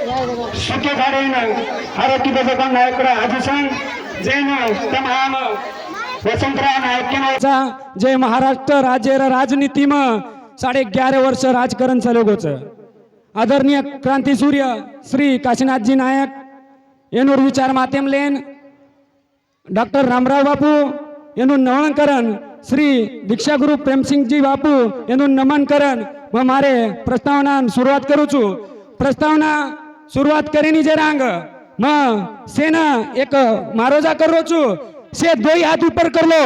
सुके गाडीन आरोग्य बजकन नायकडे आजीसन जैन तमाम वसंतराव नायक जय महाराष्ट्र राज्य राजनीति में 11.5 वर्ष राजकारण चालू गोच आदरणीय क्रांती सूर्य श्री काशीनाथ जी नायक एनूर विचार माध्यम लेन डॉक्टर रामराव बापू एनु नमन करन श्री दीक्षा गुरु प्रेमसिंह जी बापू एनु नमन करन मैं मारे प्रस्तावना शुरुआत करू छू। प्रस्तावना शुरुआत करीनी जे रांग मैं सेना एक मारोजा करो छू। से 2 हाथ ऊपर कर लो,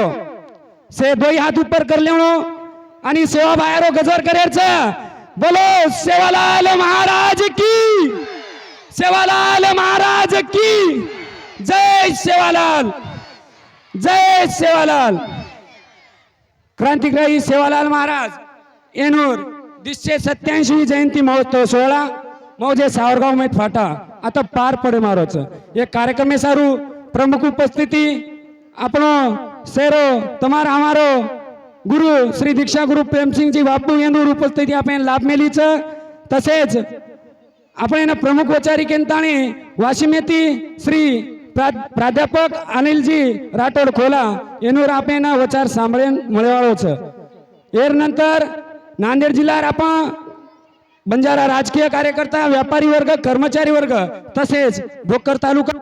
से 2 हाथ ऊपर कर लेवो आणि सेवा बाहेर गजर करेचं बोलो सेवालाल महाराज की, सेवालाल महाराज की जय सेवालाल, जय सेवालाल। क्रांतिकारी सेवालाल महाराज एनूर 287वी जयंती महोत्सव सोहळा मौजे सावरगाव में फाटा आता पार पडे मारोच ये कार्यक्रम सारू प्रमुख उपस्थिति आपणो सेरो तमारा हमारो गुरु श्री दीक्षा गुरु प्रेमसिंह जी बापू एनूर उपस्थिति आपण लाभ मेलीच तसेच आपण प्रमुख वचारी केंताणी वाशिम येथी श्री प्राध्यापक अनिल जी राठोड खोला एनूर आपण वचार सांभळेन मळेवाळोच एर नंतर नांदेड जिल्ह्यात आपण बंजारा राजकीय कार्यकर्ता व्यापारी वर्ग कर्मचारी वर्ग तसेच भोकर तालुका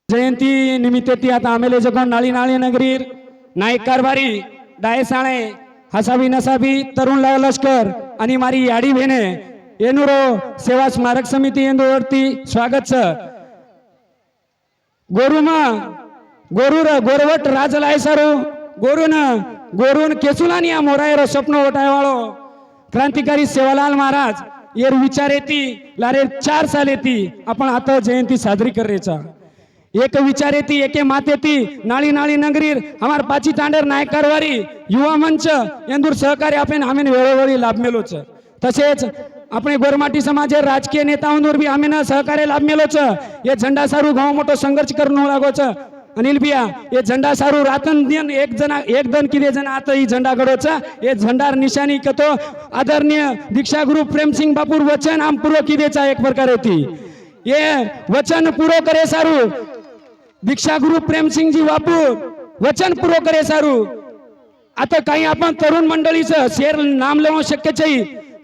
जयंती निमित्त ती आता आमेले जगोन नाळी नाळी नगरीर नायक कारभारी डायसाळे हसाबी नसाबी तरुण लाल लष्कर आणि मारी याडी भेने एनुरो सेवा स्मारक समिती एंदोवरती स्वागत छ। गोरुमा गोरुर गोरवट राजलाय सारो गोरून केसुलानी आ मोरायर स्वप्न ओटायवाळो क्रांतिकारी सेवालाल महाराज येर विचार येती लारे 4 साल येती आपण आता जयंती साजरी करेचा एक विचार येती एके मात येती नाळी नाळी नगरीर हमार पाची तांडेर नायक कारभारी युवा मंच एंदूर सहकार्य आपण आम्ही वेळोवेळी लाभ मेलोच तसेच अपने गोरमाटी समाज राजकीय नेताओं भी आम्ही सहकार्य लाभ मेलोच ये झंडा सारू गाँव मोटो संघर्ष करणं लागोच अनिल भैया ये झंडा सारू रातन दिन एक दन किदे जन आता ही झंडा गडोचा ये झंडार निशानी कतो आदरणीय दीक्षा गुरु प्रेमसिंह बापूर वचन आम पूरो किदेचा एक प्रकार होती ये वचन पूरो करे सारू दीक्षा गुरु प्रेमसिंह जी बापू वचन पूरो करे सारू आता काही आपण तरुण मंडळीचं शेर नाम लेवं शक्य छै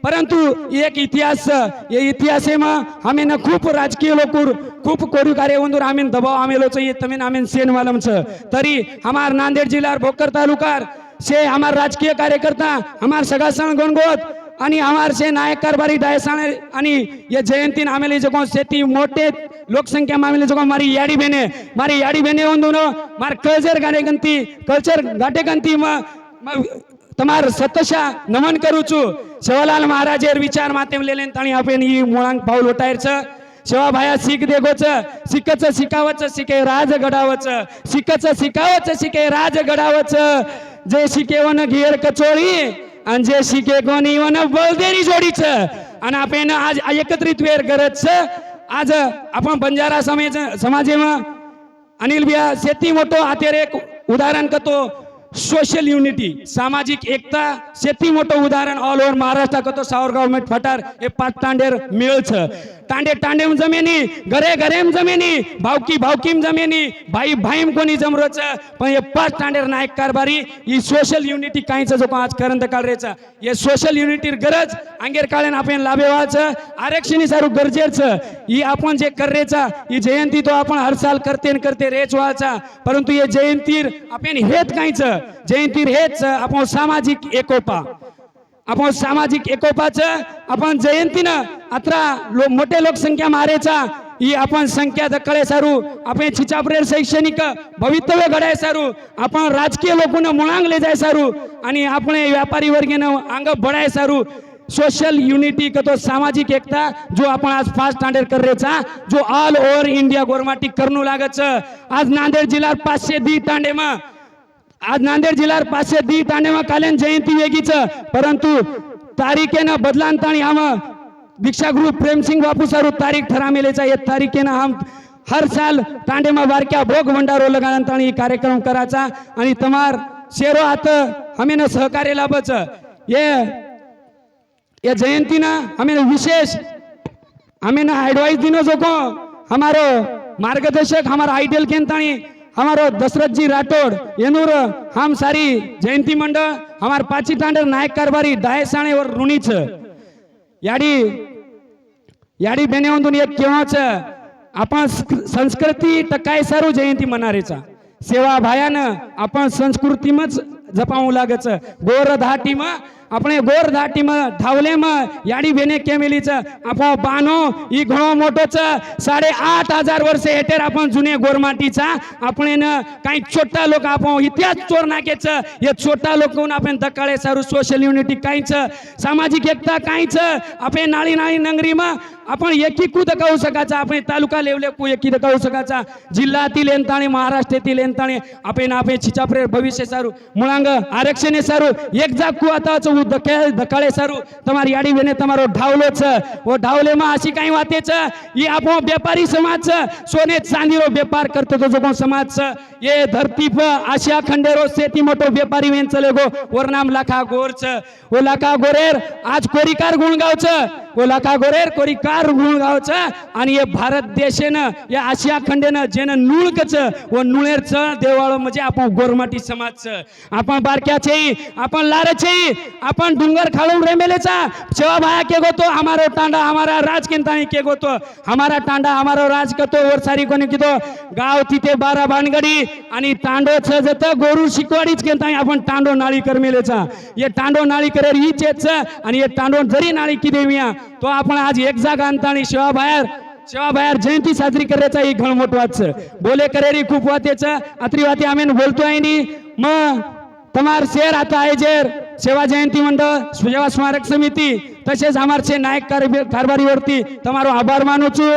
परंतु एक इतिहास ये इतिहास में हमें न खूप राजकीय लोकुर खूप कोरी कार्य वंदूर आम्ही दबाव आमेलो चाहिए तमें आम्ही सेन मालम छ तरी हमार नांदेड जिल्हार भोकर तालुकार से हमार राजकीय कार्यकर्ता हमार सगासण गणगोत आणि हमार से नायक कारभारी डायसाणे आणि ये जयंती आमेले जगो सेती मोटे लोकसंख्या मामेले जगो मारी याडी बेने वंदूनो मार कल्चर गाटे गंती तमार सतशा नमन करू छू। सेवालाल महाराज विचार माध्यम लेलेन ताणी आपण ही मुळांक पाऊल उठायच सेवा भाया सीख देगोच सिकच शिकावच शिके राज घडावच सिकच शिकावच शिके राज घडावच जे शिकेवन घेर कचोळी आणि जे शिके कोणी वन बलदेरी जोडीच आणि आपण आज एकत्रित वेर गरज आज आपण बंजारा समाज में अनिल भैया सेती मोटो आतेर एक उदाहरण कतो सोशल यूनिटी सामाजिक एकता सेती मोटो उदाहरण ऑल ओवर महाराष्ट्र को तो सावरगाव में फटार ये 5 तांडेर मेल छ तांडे तांडेम जमेनी घरे घरेम जमेनी भावकीम जमेनी भाई भाईम कोणी जमरो छ पण ये 5 तांडेर नायक कारभारी ही सोशल यूनिटी काहीच जो आज करंत काळ रेचा ये सोशल यूनिटी गरज अंगेर काळेन आपण लाभेवाच आरक्षणी सारू गरजेच ही आपण जे कररेचा ही जयंती तो आपण हर साल करते रेच वाचा परंतु ये जयंती आपण हेत काहीच जयंती हेच आपण सामाजिक एकोपा आपण सामाजिक एकोपाच आपण जयंतीनं अत्रा मोठे लोकसंख्या मारेचा ही आपण संख्या दखळे सारू आपण चिचाप्रेर शैक्षणिक भवितव्य घडाय सारू आपण राजकीय लोकून मुळांगले जाय सारू आणि आपण व्यापारी वर्गेनं अंग बढाय सारू सोशल यूनिटी कतो सामाजिक एकता जो आपण आज 5 स्टँडर्ड कररेचा जो ऑल ओव्हर इंडिया गोरमाटी करणू लागच आज नांदेड जिल्हा 500 दी तांडे में आज नांदेड जिल्ह्यात 500 दी तांडे में कालेन जयंती वेगीच परंतु तारीखेनं बदलांताणी हम दीक्षा गुरु प्रेमसिंह बापू सारू तारीख ठरा मेलेचा ये तारीखेनं हम हर साल तांडे में बारक्या भोग भंडारो लगानताणी कार्यक्रम कराचा आणि तमार शेरो आत हमें सहकार्य लाभच ये ये जयंती ना हमें विशेष हमें ना एडवाइस दिनो जो को हमारो मार्गदर्शक हमारा आइडियल केंतानी हमारो दशरथ जी राठौड़ येनूर हम सारी जयंती मंडळ हमार पाची तांडर नायक कारभारी दायसाणे और रुणीच याडी याडी बेनेवंतून एक केव्हाच आपण संस्कृती टकाय सारू जयंती मनारेचा सेवा भायानं आपण संस्कृतीमच जपावू लागच गोर धाटीम આપણે ગોર ધાટીમાં ધાવલેમાં યાડી બેને કેમેલીचं आपण बानो ही घणो मोठोच 8,500 वर्षे हेटेर आपण जुने गोरमाटीचा आपण काही छोटा लोक आपण इतिहास चोर नाकेच हे छोटा लोक आपण दकाळे सारू सोशल युनिटी काहीच सामाजिक एकता काहीच आपण नाळी नाळी नंगरीमा आपण एकीकृत कहू शकायचा आपण तालुका लेवले को एकी कहू शकायचा जिल्ह्यातील एंताणे महाराष्ट्रातील एंताणे आपण छिचाप्रे भविष्य सारू मुळांग आरक्षण सारू एक जाग आता दकाळे सारू તમારી યાડી બેને તમારો ઢાવલો છે ઓ ઢાવલેમાં આશી કાંઈ વાતે છે એ આપણો વેપારી સમાજ છે સોને ચાંદીનો વેપાર કરતો તો જો સમાજ છે એ ધરતી પર આશિયા ખંડેરો સેતી મોટો વેપારી વેન ચલે ગો ઓર નામ લાખા ગોર છે ઓ લાખા ગોરેર આજ કોરીકાર ગુણગાव છે ઓ લાખા ગોરેર કોરીકાર ગુણगाव છે आणि हे भारत देशेनं या आशिया खंडेनं जेनं नुळक છે ઓ नुळेर છે देवाळो म्हणजे आपण गोरमाटी समाज છે आपण बारक्या છે आपण लार છે आपण डुंगर खालून रेमेलेचा सेवा भाया के गोतो हमारो टांडा हमारा राज केंतानी के गोतो हमारा टांडा हमारो राज कतो वर सारी कोणी कितो गाव तिथे 12 भानगडी आणि टांडो छ जत गोरू शिकवाडीच केंतानी आपण टांडो नाळी करमेलेचा ये टांडो नाळी करेर ही चेच आणि ये टांडो जरी नाळी की देविया तो आपण आज एक जागा आणतानी सेवा बाहेर जयंती साजरी करायचा ही घण मोठवाच बोले करेरी खूप वातेच अत्री वाते आम्ही बोलतो आहे नी मग તમાર શેર आता आहे जेर सेवा जयंती मंडळ सेवा स्मारक समिती तसेच आमारचे नायक कारभारीवरती તમારો આભાર માનું છું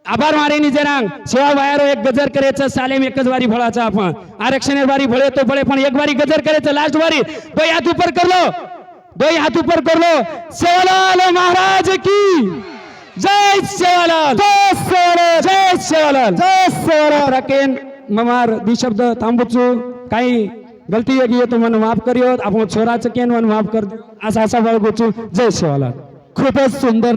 આભાર મારીની જરાंग सेवा बाहेर एक गजर करायचं सालेम एकच वारी भळाचा आपण आरक्षण वारी भळे तो भळे पण एक वारी गजर करायचं लास्ट वारी दो हात ऊपर कर लो सेवालाल महाराज की जय सेवालाल जय सेवालाल राकेन ममार दी शब्द थांबूचू काही गलती है तो मन माफ करियो आपण छोराचं केन मन माफ कर असा बाळगूचू जय सेवालाल खूपच सुंदर